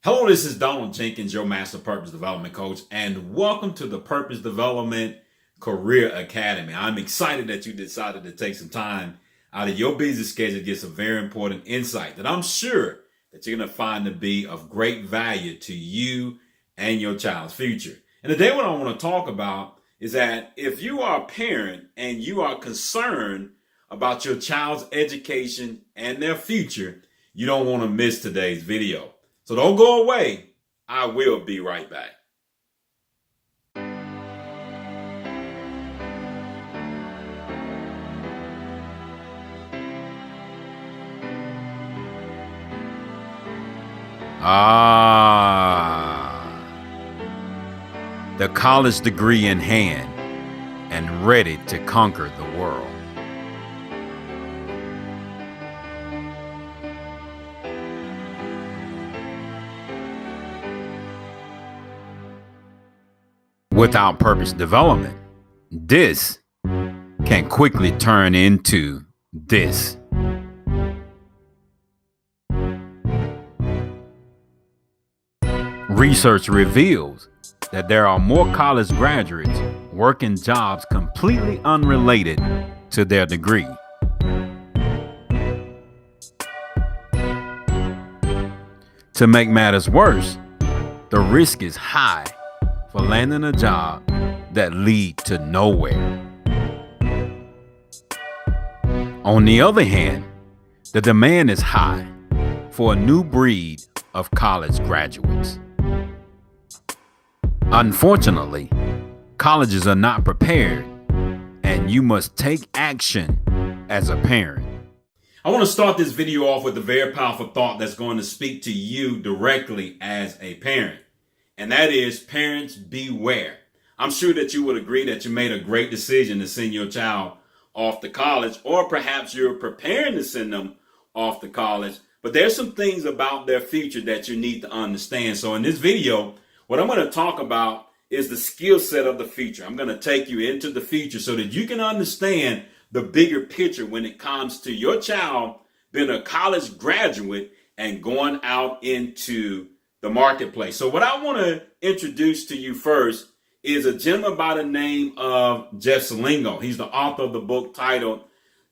Hello, this is Donald Jenkins, your Master Purpose Development Coach, and welcome to the Purpose Development Career Academy. I'm excited that you decided to take some time out of your busy schedule to get some very important insight that I'm sure that you're going to find to be of great value to you and your child's future. And today what I want to talk about is that if you are a parent and you are concerned about your child's education and their future, you don't want to miss today's video. So don't go away. I will be right back. The college degree in hand and ready to conquer the world. Without purpose development, this can quickly turn into this. Research reveals that there are more college graduates working jobs completely unrelated to their degree. To make matters worse, the risk is high for landing a job that lead to nowhere. On the other hand, the demand is high for a new breed of college graduates. Unfortunately, colleges are not prepared, and you must take action as a parent. I want to start this video off with a very powerful thought that's going to speak to you directly as a parent. And that is, parents, beware. I'm sure that you would agree that you made a great decision to send your child off to college, or perhaps you're preparing to send them off to college. But there's some things about their future that you need to understand. So in this video, what I'm going to talk about is the skill set of the future. I'm going to take you into the future so that you can understand the bigger picture when it comes to your child being a college graduate and going out into the marketplace. So what I want to introduce to you first is a gentleman by the name of Jeff Selingo. He's the author of the book titled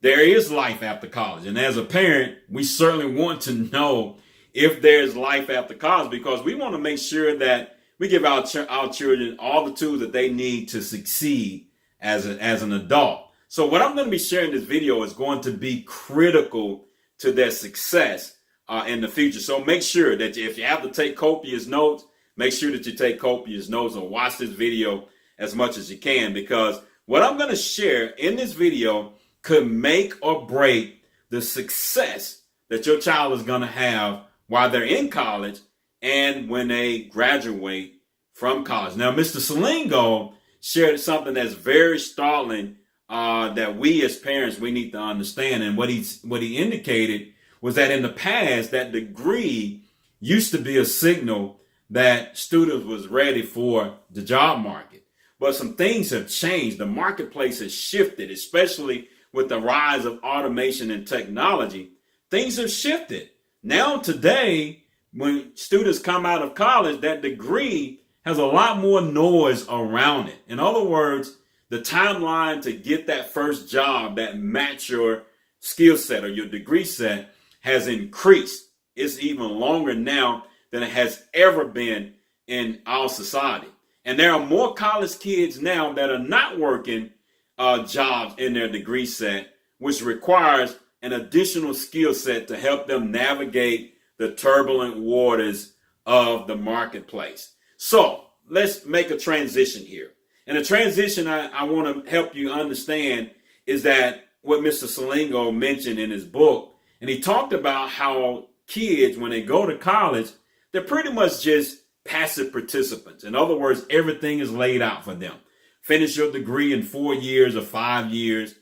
There Is Life After College. And as a parent, we certainly want to know if there's life after college, because we want to make sure that we give our children all the tools that they need to succeed as an adult. So what I'm going to be sharing in this video is going to be critical to their success in the future. So make sure that if you have to take copious notes, make sure that you take copious notes or watch this video as much as you can, because what I'm going to share in this video could make or break the success that your child is going to have while they're in college and when they graduate from college. Now, Mr. Selingo shared something that's very startling that we as parents, we need to understand. And what he indicated was that in the past, that degree used to be a signal that students was ready for the job market. But some things have changed. The marketplace has shifted, especially with the rise of automation and technology. Things have shifted. Now today, when students come out of college, that degree has a lot more noise around it. In other words, the timeline to get that first job that match your skill set or your degree set has increased. It's even longer now than it has ever been in our society. And there are more college kids now that are not working jobs in their degree set, which requires an additional skill set to help them navigate the turbulent waters of the marketplace. So let's make a transition here. And the transition I want to help you understand is that what Mr. Selingo mentioned in his book, and he talked about how kids, when they go to college, they're pretty much just passive participants. In other words, everything is laid out for them. Finish your degree in 4 years or 5 years,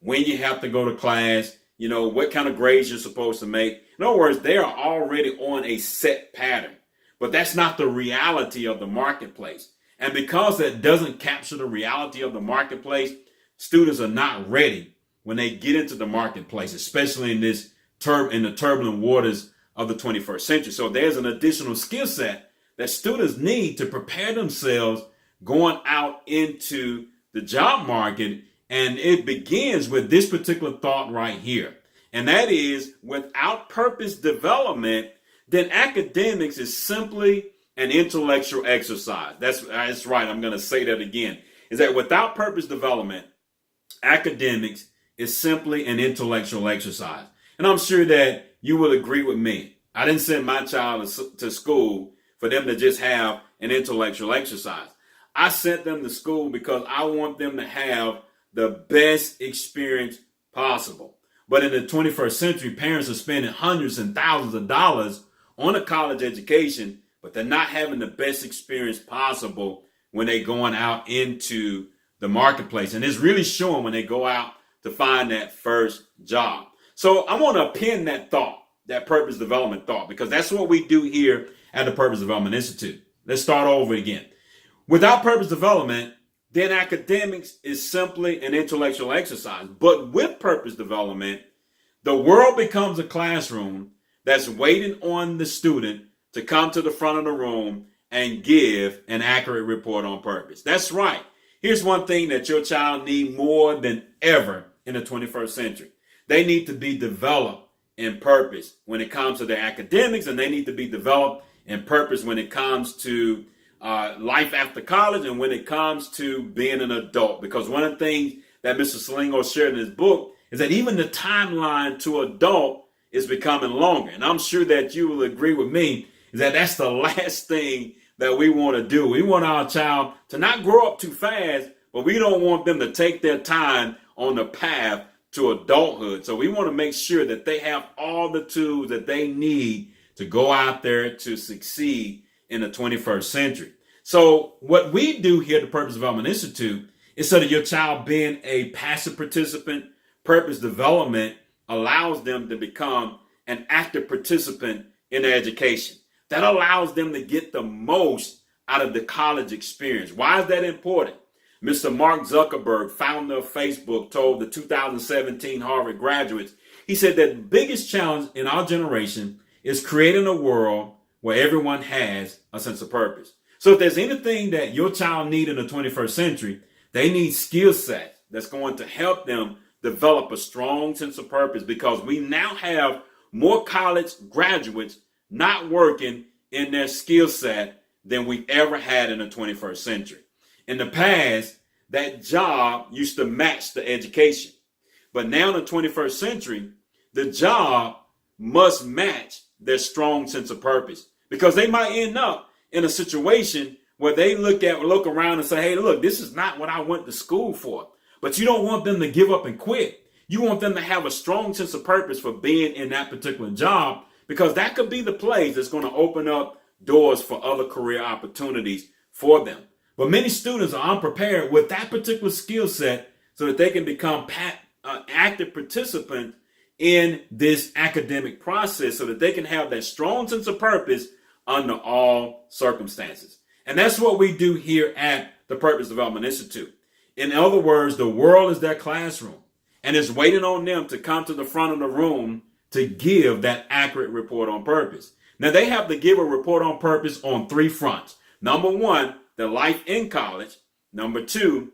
when you have to go to class, you know, what kind of grades you're supposed to make. In other words, they are already on a set pattern. But that's not the reality of the marketplace. And because that doesn't capture the reality of the marketplace, students are not ready when they get into the marketplace, especially in the turbulent waters of the 21st century. So there's an additional skill set that students need to prepare themselves going out into the job market. And it begins with this particular thought right here. And that is, without purpose development, then academics is simply an intellectual exercise. That's right. I'm going to say that again. Is that without purpose development, academics is simply an intellectual exercise. And I'm sure that you will agree with me. I didn't send my child to school for them to just have an intellectual exercise. I sent them to school because I want them to have the best experience possible. But in the 21st century, parents are spending hundreds and thousands of dollars on a college education, but they're not having the best experience possible when they're going out into the marketplace. And it's really showing when they go out to find that first job. So I want to pin that thought, that purpose development thought, because that's what we do here at the Purpose Development Institute. Let's start over again. Without purpose development, then academics is simply an intellectual exercise. But with purpose development, the world becomes a classroom that's waiting on the student to come to the front of the room and give an accurate report on purpose. That's right. Here's one thing that your child needs more than ever in the 21st century. They need to be developed in purpose when it comes to their academics, and they need to be developed in purpose when it comes to life after college and when it comes to being an adult. Because one of the things that Mr. Salingo shared in his book is that even the timeline to adult is becoming longer. And I'm sure that you will agree with me is that that's the last thing that we want to do. We want our child to not grow up too fast, but we don't want them to take their time on the path to adulthood. So we want to make sure that they have all the tools that they need to go out there to succeed in the 21st century. So what we do here at the Purpose Development Institute is so that your child being a passive participant, purpose development allows them to become an active participant in their education. That allows them to get the most out of the college experience. Why is that important? Mr. Mark Zuckerberg, founder of Facebook, told the 2017 Harvard graduates, he said that the biggest challenge in our generation is creating a world where everyone has a sense of purpose. So if there's anything that your child needs in the 21st century, they need skill sets that's going to help them develop a strong sense of purpose, because we now have more college graduates not working in their skill set than we've ever had in the 21st century. In the past, that job used to match the education. But now in the 21st century, the job must match their strong sense of purpose, because they might end up in a situation where they look around and say, hey, look, this is not what I went to school for. But you don't want them to give up and quit. You want them to have a strong sense of purpose for being in that particular job, because that could be the place that's going to open up doors for other career opportunities for them. But many students are unprepared with that particular skill set so that they can become active participants in this academic process, so that they can have that strong sense of purpose under all circumstances. And that's what we do here at the Purpose Development Institute. In other words, the world is their classroom, and it's waiting on them to come to the front of the room to give that accurate report on purpose. Now, they have to give a report on purpose on three fronts. Number one, the life in college. Number two,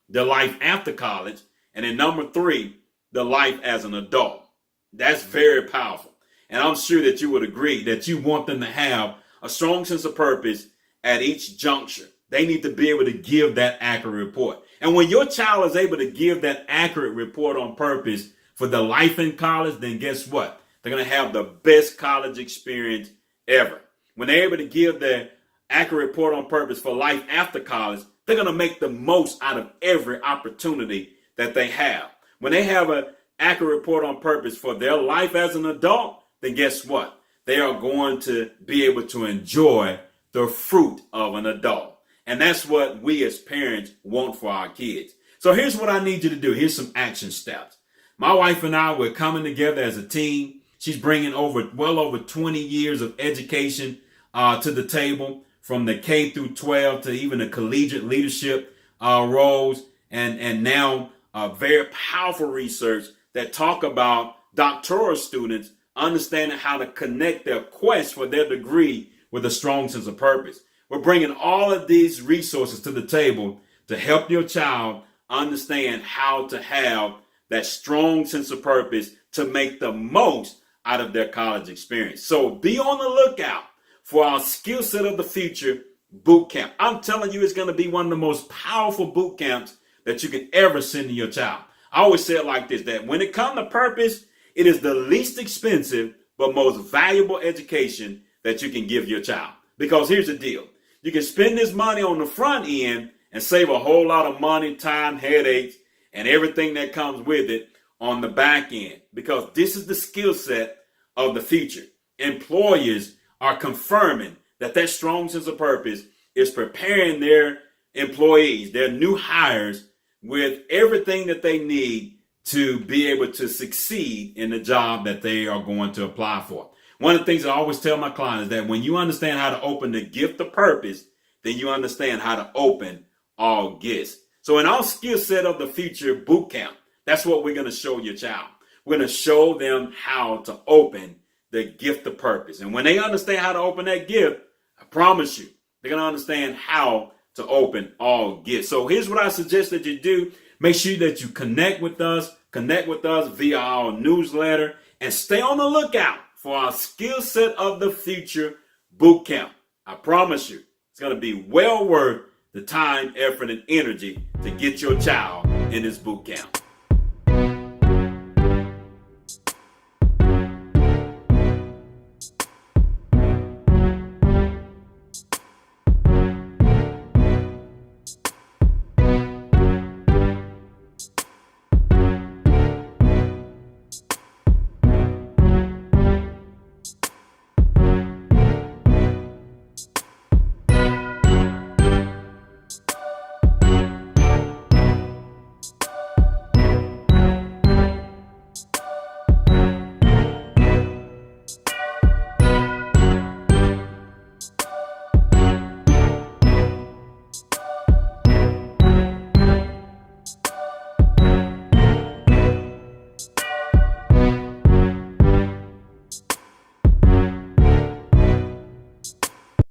the life after college. And then number three, the life as an adult. That's very powerful. And I'm sure that you would agree that you want them to have a strong sense of purpose at each juncture. They need to be able to give that accurate report. And when your child is able to give that accurate report on purpose for the life in college, then guess what? They're going to have the best college experience ever. When they're able to give their accurate report on purpose for life after college, they're going to make the most out of every opportunity that they have. When they have an accurate report on purpose for their life as an adult, then guess what? They are going to be able to enjoy the fruit of an adult. And that's what we as parents want for our kids. So here's what I need you to do. Here's some action steps. My wife and I, we're coming together as a team. She's bringing well over 20 years of education to the table, from the K through 12 to even the collegiate leadership roles, and now very powerful research that talk about doctoral students understanding how to connect their quest for their degree with a strong sense of purpose. We're bringing all of these resources to the table to help your child understand how to have that strong sense of purpose to make the most out of their college experience. So be on the lookout for our Skill Set of the Future boot camp. I'm telling you, it's going to be one of the most powerful boot camps that you can ever send to your child. I always say it like this, that when it comes to purpose, it is the least expensive but most valuable education that you can give your child. Because here's the deal. You can spend this money on the front end and save a whole lot of money, time, headaches, and everything that comes with it on the back end. Because this is the skill set of the future. Employers are confirming that that strong sense of purpose is preparing their employees, their new hires, with everything that they need to be able to succeed in the job that they are going to apply for. One of the things I always tell my clients is that when you understand how to open the gift of purpose, then you understand how to open all gifts. So in our Skill Set of the Future boot camp, that's what we're going to show your child. We're going to show them how to open the gift of purpose. And when they understand how to open that gift, I promise you, they're going to understand how to open all gifts. So here's what I suggest that you do. Make sure that you connect with us via our newsletter, and stay on the lookout for our Skill Set of the Future boot camp. I promise you, it's going to be well worth the time, effort, and energy to get your child in this boot camp.